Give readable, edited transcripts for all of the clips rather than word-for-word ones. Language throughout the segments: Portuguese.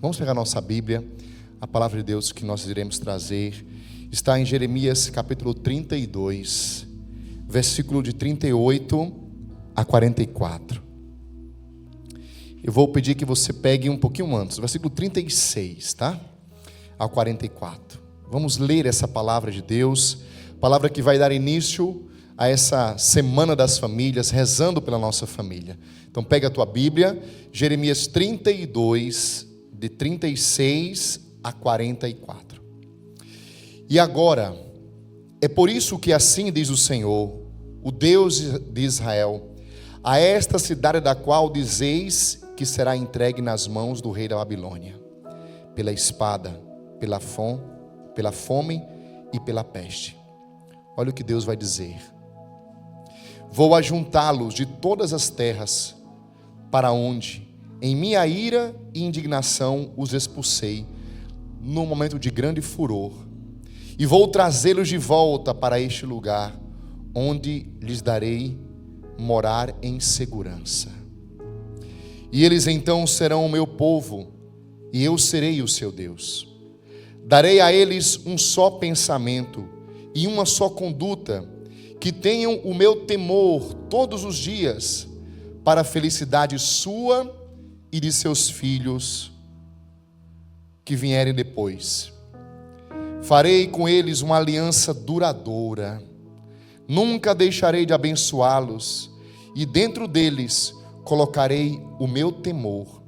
Vamos pegar nossa Bíblia, a palavra de Deus que nós iremos trazer está em Jeremias capítulo 32, versículo de 38 a 44. Eu vou pedir que você pegue um pouquinho antes, versículo 36, tá? Ao 44. Vamos ler essa palavra de Deus, palavra que vai dar início a essa semana das famílias, rezando pela nossa família. Então pega a tua Bíblia, Jeremias 32, de 36 a 44. E agora, é por isso que assim diz o Senhor, o Deus de Israel, a esta cidade da qual dizeis que será entregue nas mãos do rei da Babilônia, pela espada, pela fome e pela peste. Olha o que Deus vai dizer: vou ajuntá-los de todas as terras, para onde, em minha ira e indignação, os expulsei, num momento de grande furor, e vou trazê-los de volta para este lugar, onde lhes darei morar em segurança. E eles então serão o meu povo, e eu serei o seu Deus. Darei a eles um só pensamento e uma só conduta, que tenham o meu temor todos os dias, para a felicidade sua e de seus filhos que vierem depois. Farei com eles uma aliança duradoura, nunca deixarei de abençoá-los, e dentro deles colocarei o meu temor,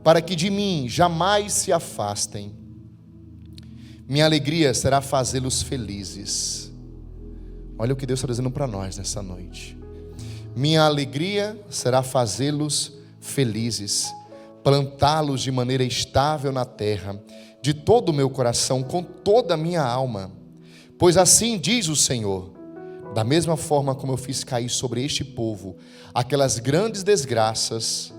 para que de mim jamais se afastem. Minha alegria será fazê-los felizes. Olha o que Deus está dizendo para nós nessa noite. Minha alegria será fazê-los felizes, plantá-los de maneira estável na terra, de todo o meu coração, com toda a minha alma. Pois assim diz o Senhor: da mesma forma como eu fiz cair sobre este povo aquelas grandes desgraças,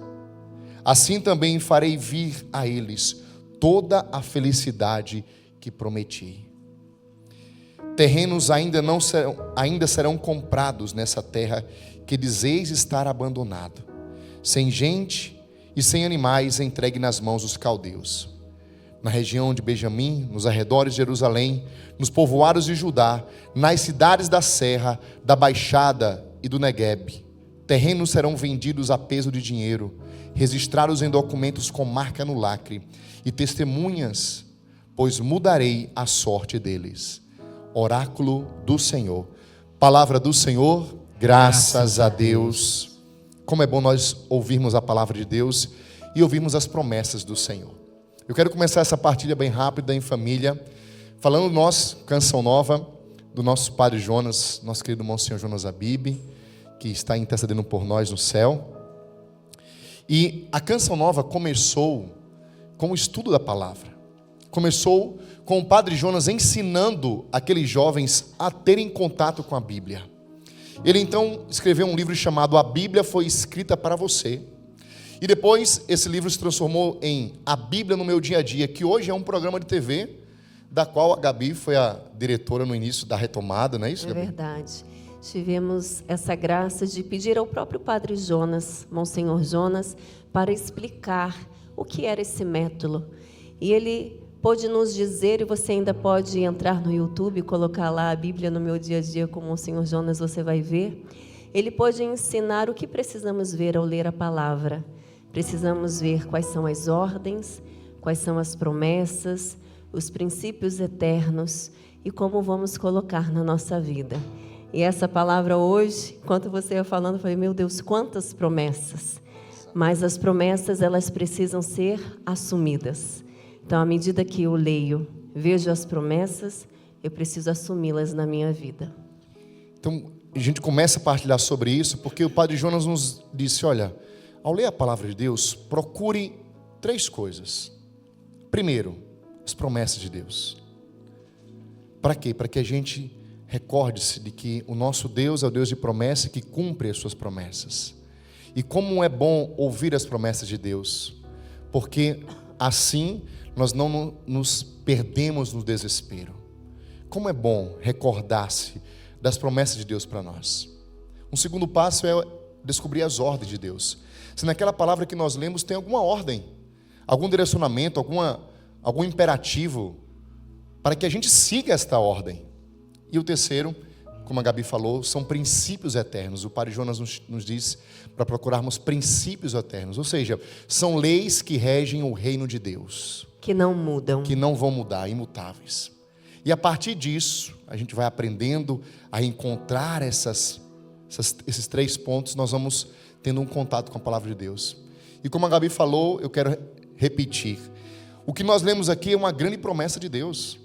assim também farei vir a eles toda a felicidade que prometi. Terrenos ainda serão comprados nessa terra que dizeis estar abandonado, sem gente e sem animais, entregue nas mãos dos caldeus. Na região de Benjamim, nos arredores de Jerusalém, nos povoados de Judá, nas cidades da serra, da baixada e do Neguebe, terrenos serão vendidos a peso de dinheiro, registrados em documentos com marca no lacre, e testemunhas, pois mudarei a sorte deles. Oráculo do Senhor. Palavra do Senhor, graças a Deus. Como é bom nós ouvirmos a palavra de Deus e ouvirmos as promessas do Senhor. Eu quero começar essa partilha bem rápida em família, falando canção nova do nosso Padre Jonas, nosso querido Monsenhor Jonas Abib, que está intercedendo por nós no céu. E a canção nova começou com o estudo da palavra. Começou com o Padre Jonas ensinando aqueles jovens a terem contato com a Bíblia. Ele então escreveu um livro chamado A Bíblia Foi Escrita para Você. E depois esse livro se transformou em A Bíblia no Meu Dia a Dia, que hoje é um programa de TV, da qual a Gabi foi a diretora no início da retomada, não é isso, Gabi? É verdade. Tivemos essa graça de pedir ao próprio Padre Jonas, Monsenhor Jonas, para explicar o que era esse método. E ele pôde nos dizer, e você ainda pode entrar no YouTube e colocar lá A Bíblia no Meu Dia a Dia com o Monsenhor Jonas, você vai ver. Ele pôde ensinar o que precisamos ver ao ler a palavra. Precisamos ver quais são as ordens, quais são as promessas, os princípios eternos e como vamos colocar na nossa vida. E essa palavra hoje, enquanto você ia falando, eu falei, meu Deus, quantas promessas. Mas as promessas, elas precisam ser assumidas. Então, à medida que eu leio, vejo as promessas, eu preciso assumi-las na minha vida. Então, a gente começa a partilhar sobre isso, porque o Padre Jonas nos disse, olha, ao ler a palavra de Deus, procure 3 coisas. Primeiro, as promessas de Deus. Para quê? Para que a gente recorde-se de que o nosso Deus é o Deus de promessa e que cumpre as suas promessas. E como é bom ouvir as promessas de Deus, porque assim nós não nos perdemos no desespero. Como é bom recordar-se das promessas de Deus para nós. Um segundo passo é descobrir as ordens de Deus. Se naquela palavra que nós lemos tem alguma ordem, algum direcionamento, algum imperativo para que a gente siga esta ordem. E o terceiro, como a Gabi falou, são princípios eternos. O Padre Jonas nos diz para procurarmos princípios eternos, ou seja, são leis que regem o reino de Deus. Que não mudam. Que não vão mudar, imutáveis. E a partir disso, a gente vai aprendendo a encontrar esses 3 pontos, nós vamos tendo um contato com a palavra de Deus. E como a Gabi falou, eu quero repetir. O que nós lemos aqui é uma grande promessa de Deus.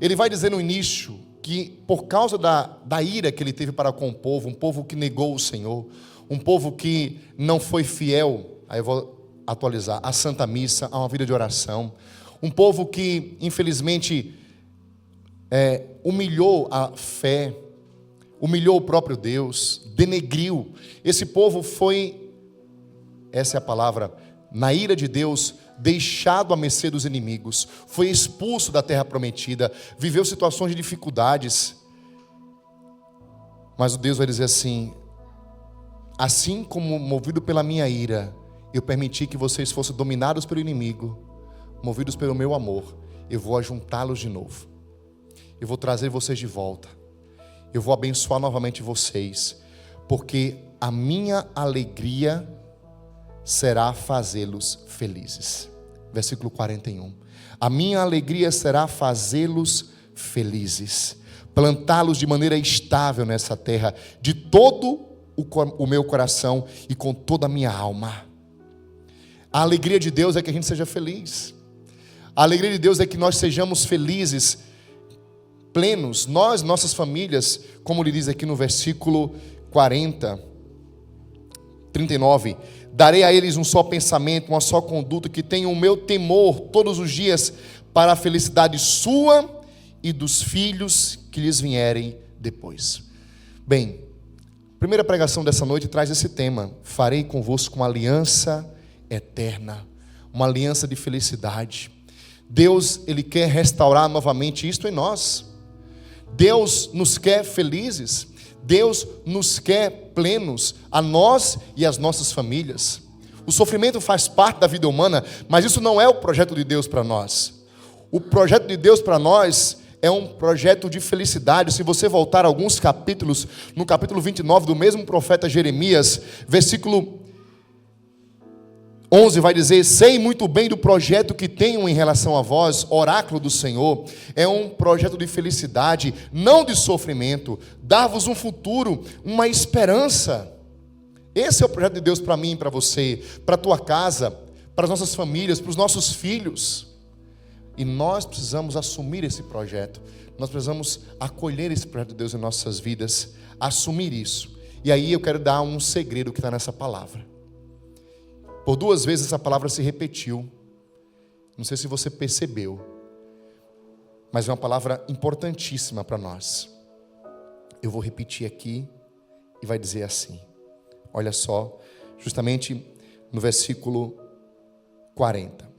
Ele vai dizer no início que por causa da ira que ele teve para com o povo, um povo que negou o Senhor, um povo que não foi fiel, aí eu vou atualizar, à Santa Missa, a uma vida de oração, um povo que infelizmente humilhou a fé, humilhou o próprio Deus, denegriu. Esse povo foi, essa é a palavra, na ira de Deus, deixado à mercê dos inimigos, foi expulso da terra prometida, viveu situações de dificuldades. Mas o Deus vai dizer assim: assim como movido pela minha ira, eu permiti que vocês fossem dominados pelo inimigo, movidos pelo meu amor, eu vou ajuntá-los de novo, eu vou trazer vocês de volta, eu vou abençoar novamente vocês, porque a minha alegria será fazê-los felizes. Versículo 41. A minha alegria será fazê-los felizes, plantá-los de maneira estável nessa terra, de todo o meu coração e com toda a minha alma. A alegria de Deus é que a gente seja feliz. A alegria de Deus é que nós sejamos felizes, plenos, nós, nossas famílias, como ele diz aqui no versículo 39, darei a eles um só pensamento, uma só conduta, que tenham o meu temor todos os dias, para a felicidade sua e dos filhos que lhes vierem depois. Bem, a primeira pregação dessa noite traz esse tema: farei convosco uma aliança eterna, uma aliança de felicidade. Deus, Ele quer restaurar novamente isto em nós. Deus nos quer felizes, Deus nos quer plenos, a nós e às nossas famílias. O sofrimento faz parte da vida humana, mas isso não é o projeto de Deus para nós. O projeto de Deus para nós é um projeto de felicidade. Se você voltar alguns capítulos, no capítulo 29 do mesmo profeta Jeremias, versículo 11 vai dizer: sei muito bem do projeto que tenho em relação a vós, oráculo do Senhor. É um projeto de felicidade, não de sofrimento, dar-vos um futuro, uma esperança. Esse é o projeto de Deus para mim e para você, para a tua casa, para as nossas famílias, para os nossos filhos. E nós precisamos assumir esse projeto, nós precisamos acolher esse projeto de Deus em nossas vidas, assumir isso. E aí eu quero dar um segredo que está nessa palavra. Por 2 vezes essa palavra se repetiu. Não sei se você percebeu, mas é uma palavra importantíssima para nós. Eu vou repetir aqui e vai dizer assim. Olha só, justamente no versículo 40.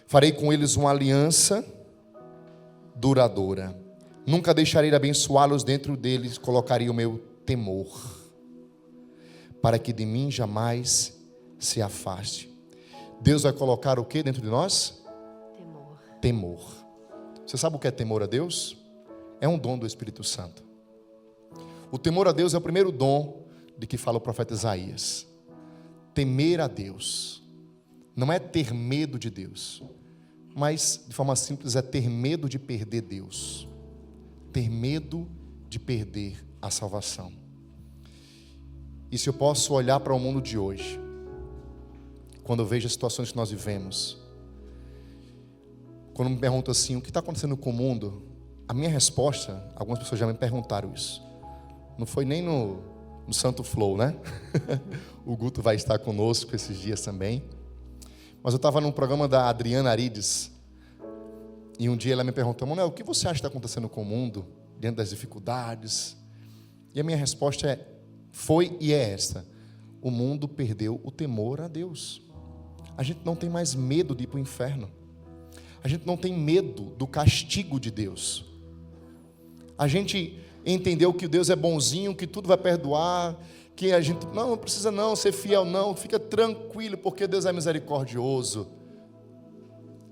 Farei com eles uma aliança duradoura. Nunca deixarei de abençoá-los, dentro deles colocarei o meu temor, para que de mim jamais se afaste. Deus vai colocar o que dentro de nós? Temor. Temor. Você sabe o que é temor a Deus? É um dom do Espírito Santo. O temor a Deus é o primeiro dom de que fala o profeta Isaías. Temer a Deus não é ter medo de Deus, mas de forma simples é ter medo de perder Deus, ter medo de perder a salvação. E se eu posso olhar para o mundo de hoje, quando eu vejo as situações que nós vivemos, quando me perguntam assim, o que está acontecendo com o mundo? A minha resposta, algumas pessoas já me perguntaram isso, não foi nem no Santo Flow, né? O Guto vai estar conosco esses dias também. Mas eu estava num programa da Adriana Arides, e um dia ela me perguntou: Manuel, o que você acha que está acontecendo com o mundo, diante das dificuldades? E a minha resposta foi e é esta: o mundo perdeu o temor a Deus. A gente não tem mais medo de ir para o inferno. A gente não tem medo do castigo de Deus. A gente entendeu que Deus é bonzinho, que tudo vai perdoar, que a gente não precisa não ser fiel não, fica tranquilo, porque Deus é misericordioso.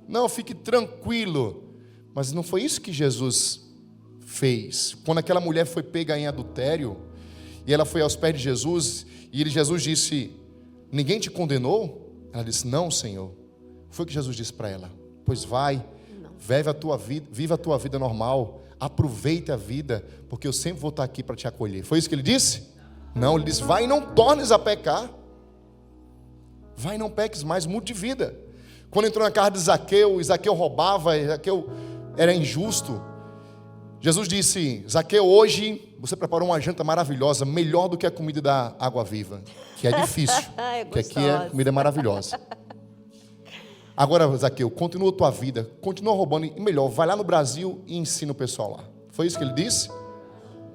Não, fique tranquilo. Mas não foi isso que Jesus fez. Quando aquela mulher foi pega em adultério, e ela foi aos pés de Jesus, e Jesus disse: ninguém te condenou? Ela disse: não, Senhor. Foi o que Jesus disse para ela: pois vai, viva a tua vida normal, aproveite a vida, porque eu sempre vou estar aqui para te acolher. Foi isso que ele disse? Não, ele disse: vai e não tornes a pecar. Vai e não peques mais, mude de vida. Quando entrou na casa de Zaqueu, e Zaqueu roubava, e Zaqueu era injusto, Jesus disse: Zaqueu, hoje você preparou uma janta maravilhosa, melhor do que a comida da Água Viva, que é difícil, que aqui é comida maravilhosa. Agora, Zaqueu, continua a tua vida, continua roubando, e melhor, vai lá no Brasil e ensina o pessoal lá. Foi isso que ele disse?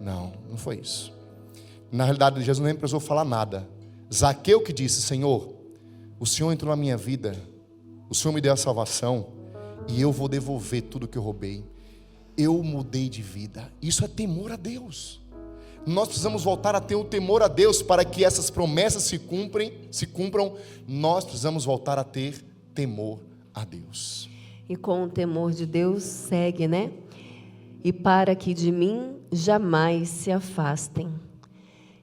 Não, não foi isso. Na realidade, Jesus nem precisou falar nada. Zaqueu que disse: Senhor, o Senhor entrou na minha vida, o Senhor me deu a salvação, e eu vou devolver tudo que eu roubei. Eu mudei de vida. Isso é temor a Deus. Nós precisamos voltar a ter o temor a Deus para que essas promessas se cumpram. Nós precisamos voltar a ter temor a Deus. E com o temor de Deus segue, né? E para que de mim jamais se afastem.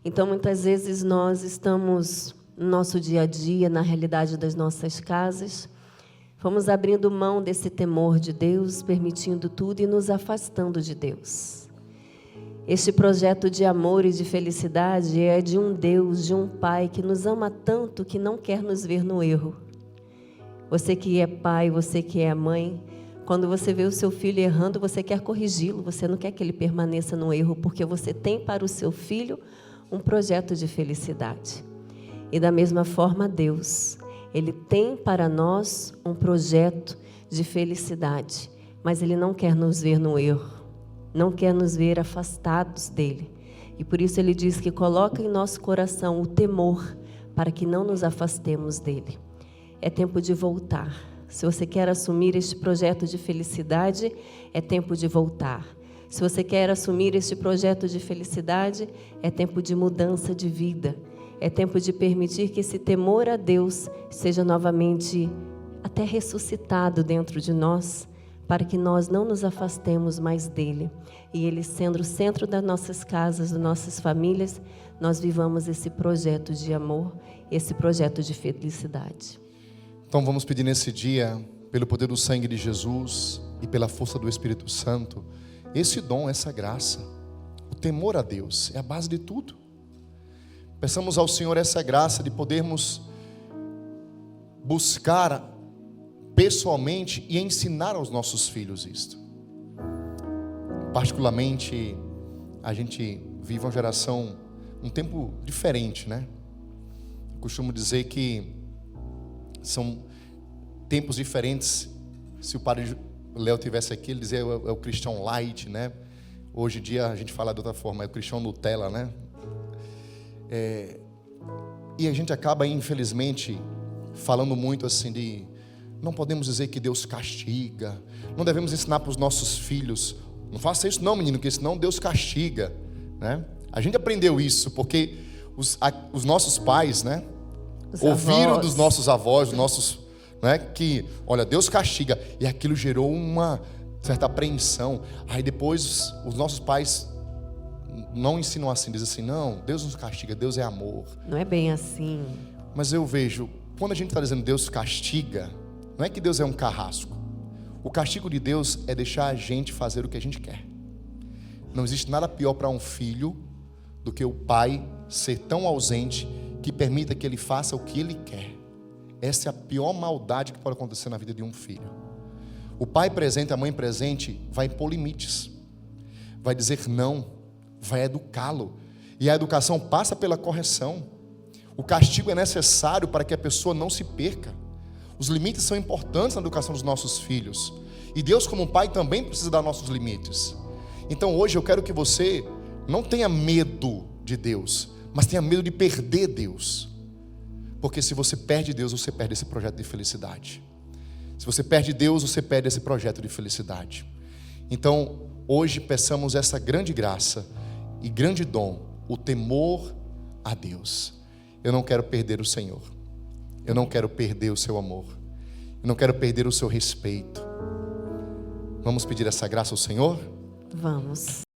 Então, muitas vezes nós estamos no nosso dia a dia, na realidade das nossas casas, vamos abrindo mão desse temor de Deus, permitindo tudo e nos afastando de Deus. Este projeto de amor e de felicidade é de um Deus, de um Pai que nos ama tanto que não quer nos ver no erro. Você que é pai, você que é mãe, quando você vê o seu filho errando, você quer corrigi-lo, você não quer que ele permaneça no erro, porque você tem para o seu filho um projeto de felicidade. E da mesma forma, Deus, Ele tem para nós um projeto de felicidade, mas Ele não quer nos ver no erro, não quer nos ver afastados dEle. E por isso Ele diz que coloca em nosso coração o temor, para que não nos afastemos dEle. É tempo de voltar. Se você quer assumir este projeto de felicidade, é tempo de voltar. Se você quer assumir este projeto de felicidade, é tempo de mudança de vida. É tempo de permitir que esse temor a Deus seja novamente até ressuscitado dentro de nós, para que nós não nos afastemos mais dele. E ele sendo o centro das nossas casas, das nossas famílias, nós vivamos esse projeto de amor, esse projeto de felicidade. Então vamos pedir nesse dia, pelo poder do sangue de Jesus e pela força do Espírito Santo, esse dom, essa graça. O temor a Deus é a base de tudo. Peçamos ao Senhor essa graça de podermos buscar pessoalmente e ensinar aos nossos filhos isto. Particularmente, a gente vive uma geração, um tempo diferente, né? Eu costumo dizer que são tempos diferentes. Se o padre Léo tivesse aqui, ele dizia é o cristão light, né? Hoje em dia a gente fala de outra forma, é o cristão Nutella, né? E a gente acaba, infelizmente, falando muito assim de não podemos dizer que Deus castiga, não devemos ensinar para os nossos filhos, não faça isso não, menino, porque senão Deus castiga, né? A gente aprendeu isso porque os nossos pais, né, ouviram dos nossos avós, né, que, olha, Deus castiga, e aquilo gerou uma certa apreensão. Aí depois os nossos pais não ensinam assim, dizem assim, não, Deus nos castiga, Deus é amor. Não é bem assim. Mas eu vejo, quando a gente está dizendo Deus castiga, não é que Deus é um carrasco. O castigo de Deus é deixar a gente fazer o que a gente quer. Não existe nada pior para um filho do que o pai ser tão ausente que permita que ele faça o que ele quer. Essa é a pior maldade que pode acontecer na vida de um filho. O pai presente, a mãe presente, vai impor limites, vai dizer não, vai educá-lo. E a educação passa pela correção. O castigo é necessário para que a pessoa não se perca. Os limites são importantes na educação dos nossos filhos. E Deus, como pai, também precisa dar nossos limites. Então hoje eu quero que você não tenha medo de Deus, mas tenha medo de perder Deus. Porque se você perde Deus, você perde esse projeto de felicidade. Se você perde Deus, você perde esse projeto de felicidade. Então hoje peçamos essa grande graça e grande dom, o temor a Deus. Eu não quero perder o Senhor. Eu não quero perder o seu amor. Eu não quero perder o seu respeito. Vamos pedir essa graça ao Senhor? Vamos.